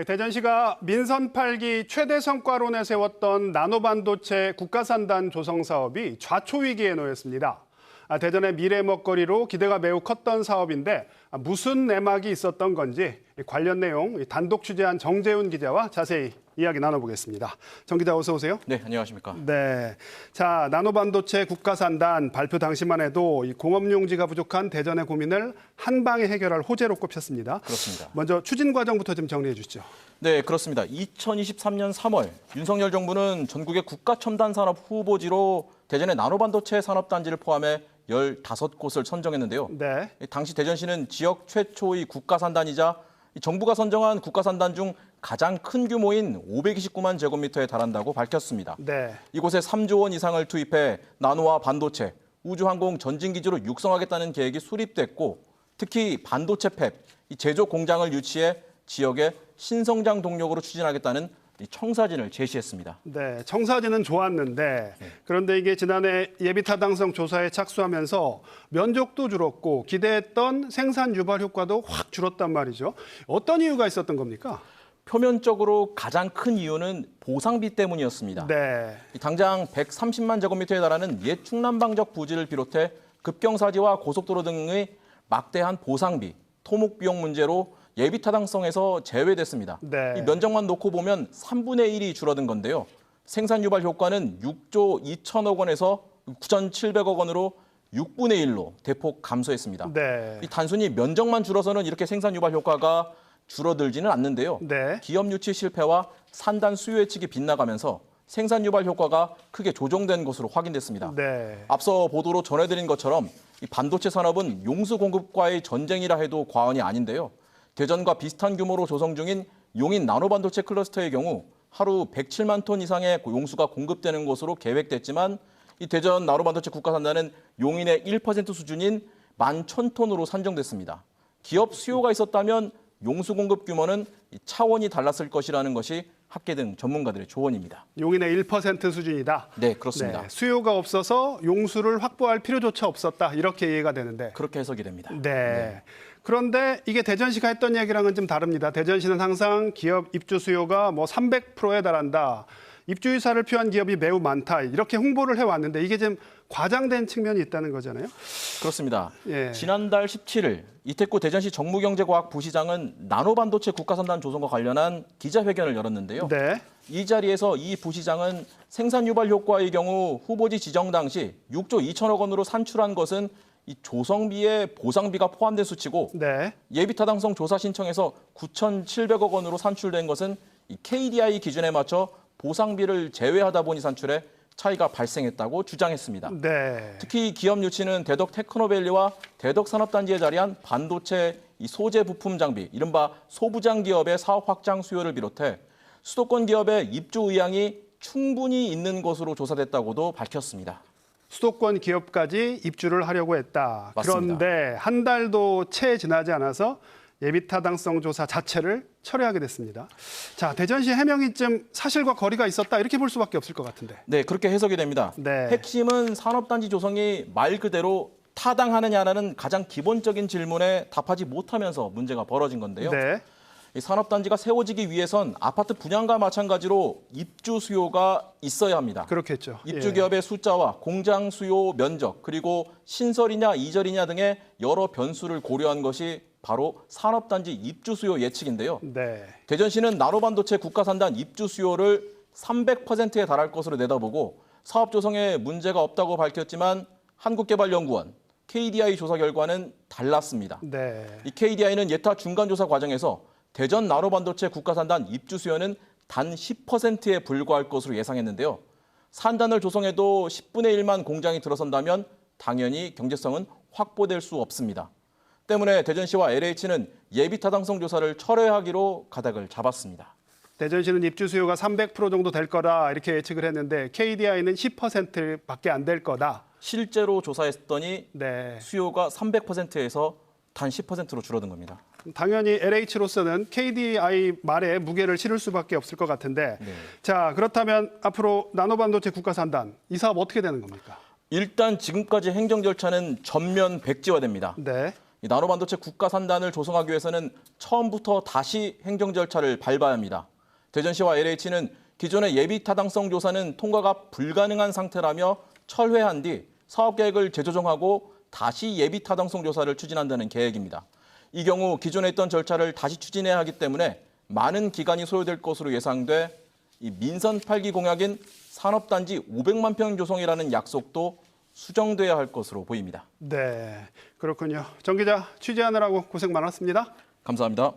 대전시가 민선 8기 최대 성과로 내세웠던 나노반도체 국가산단 조성 사업이 좌초 위기에 놓였습니다. 대전의 미래 먹거리로 기대가 매우 컸던 사업인데 무슨 내막이 있었던 건지 관련 내용 단독 취재한 정재훈 기자와 자세히 이야기 나눠보겠습니다. 정 기자 어서 오세요. 네, 안녕하십니까. 네, 자 나노반도체 국가산단 발표 당시만 해도 이 공업용지가 부족한 대전의 고민을 한 방에 해결할 호재로 꼽혔습니다. 그렇습니다. 먼저 추진 과정부터 좀 정리해 주시죠. 네, 그렇습니다. 2023년 3월 윤석열 정부는 전국의 국가첨단산업 후보지로 대전의 나노반도체 산업단지를 포함해 15곳을 선정했는데요. 네. 당시 대전시는 지역 최초의 국가산단이자 정부가 선정한 국가산단 중 가장 큰 규모인 529만 제곱미터에 달한다고 밝혔습니다. 네. 이곳에 3조 원 이상을 투입해 나노와 반도체, 우주항공 전진기지로 육성하겠다는 계획이 수립됐고 특히 반도체 팹, 제조 공장을 유치해 지역의 신성장 동력으로 추진하겠다는 청사진을 제시했습니다. 네, 청사진은 좋았는데 그런데 이게 지난해 예비타당성 조사에 착수하면서 면적도 줄었고 기대했던 생산 유발 효과도 확 줄었단 말이죠. 어떤 이유가 있었던 겁니까? 표면적으로 가장 큰 이유는 보상비 때문이었습니다. 네. 당장 130만 제곱미터에 달하는 옛 충남방적 부지를 비롯해 급경사지와 고속도로 등의 막대한 보상비, 토목 비용 문제로 예비타당성에서 제외됐습니다. 네. 이 면적만 놓고 보면 3분의 1이 줄어든 건데요. 생산 유발 효과는 6조 2천억 원에서 9,700억 원으로 6분의 1로 대폭 감소했습니다. 네. 이 단순히 면적만 줄어서는 이렇게 생산 유발 효과가 줄어들지는 않는데요. 네. 기업 유치 실패와 산단 수요 예측이 빗나가면서 생산 유발 효과가 크게 조정된 것으로 확인됐습니다. 네. 앞서 보도로 전해드린 것처럼 이 반도체 산업은 용수 공급과의 전쟁이라 해도 과언이 아닌데요. 대전과 비슷한 규모로 조성 중인 용인 나노반도체 클러스터의 경우 하루 107만 톤 이상의 용수가 공급되는 것으로 계획됐지만 이 대전 나노반도체 국가산단은 용인의 1% 수준인 11,000톤으로 산정됐습니다. 기업 수요가 있었다면 용수 공급 규모는 차원이 달랐을 것이라는 것이 학계 등 전문가들의 조언입니다. 용인의 1% 수준이다. 네, 그렇습니다. 네, 수요가 없어서 용수를 확보할 필요조차 없었다. 이렇게 이해가 되는데. 그렇게 해석이 됩니다. 네. 그런데 이게 대전시가 했던 얘기랑은 좀 다릅니다. 대전시는 항상 기업 입주 수요가 300%에 달한다. 입주 의사를 표한 기업이 매우 많다. 이렇게 홍보를 해왔는데 이게 좀 과장된 측면이 있다는 거잖아요. 그렇습니다. 예. 지난달 17일 이태구 대전시 정무경제과학 부시장은 나노반도체 국가산단 조성과 관련한 기자회견을 열었는데요. 네. 이 자리에서 이 부시장은 생산 유발 효과의 경우 후보지 지정 당시 6조 2천억 원으로 산출한 것은 이 조성비에 보상비가 포함된 수치고 네. 예비타당성 조사 신청에서 9,700억 원으로 산출된 것은 이 KDI 기준에 맞춰 보상비를 제외하다 보니 산출에 차이가 발생했다고 주장했습니다. 네. 특히 기업 유치는 대덕 테크노밸리와 대덕 산업단지에 자리한 반도체 이 소재 부품 장비, 이른바 소부장 기업의 사업 확장 수요를 비롯해 수도권 기업의 입주 의향이 충분히 있는 것으로 조사됐다고도 밝혔습니다. 수도권 기업까지 입주를 하려고 했다. 맞습니다. 그런데 한 달도 채 지나지 않아서 예비타당성 조사 자체를 철회하게 됐습니다. 자, 대전시 해명이 좀 사실과 거리가 있었다 이렇게 볼 수밖에 없을 것 같은데. 네, 그렇게 해석이 됩니다. 네. 핵심은 산업단지 조성이 말 그대로 타당하느냐라는 가장 기본적인 질문에 답하지 못하면서 문제가 벌어진 건데요. 네. 이 산업단지가 세워지기 위해선 아파트 분양과 마찬가지로 입주 수요가 있어야 합니다. 그렇겠죠. 입주 기업의 숫자와 공장 수요 면적 그리고 신설이냐 이전이냐 등의 여러 변수를 고려한 것이 바로 산업단지 입주 수요 예측인데요. 네. 대전시는 나노반도체 국가산단 입주 수요를 300%에 달할 것으로 내다보고 사업 조성에 문제가 없다고 밝혔지만 한국개발연구원, KDI 조사 결과는 달랐습니다. 네. 이 KDI는 예타 중간조사 과정에서 대전 나노반도체 국가산단 입주 수요는 단 10%에 불과할 것으로 예상했는데요. 산단을 조성해도 10분의 1만 공장이 들어선다면 당연히 경제성은 확보될 수 없습니다. 때문에 대전시와 LH는 예비타당성 조사를 철회하기로 가닥을 잡았습니다. 대전시는 입주 수요가 300% 정도 될 거다 이렇게 예측을 했는데 KDI는 10%밖에 안 될 거다. 실제로 조사했더니 네. 수요가 300%에서 단 10%로 줄어든 겁니다. 당연히 LH로서는 KDI 말에 무게를 실을 수밖에 없을 것 같은데 네. 자, 그렇다면 앞으로 나노반도체 국가산단 이 사업 어떻게 되는 겁니까? 일단 지금까지 행정 절차는 전면 백지화됩니다. 네. 이 나노반도체 국가산단을 조성하기 위해서는 처음부터 다시 행정 절차를 밟아야 합니다. 대전시와 LH는 기존의 예비 타당성 조사는 통과가 불가능한 상태라며 철회한 뒤 사업 계획을 재조정하고 다시 예비 타당성 조사를 추진한다는 계획입니다. 이 경우 기존에 있던 절차를 다시 추진해야 하기 때문에 많은 기간이 소요될 것으로 예상돼 이 민선 8기 공약인 산업단지 500만 평 조성이라는 약속도 수정돼야 할 것으로 보입니다. 네, 그렇군요. 정 기자 취재하느라고 고생 많았습니다. 감사합니다.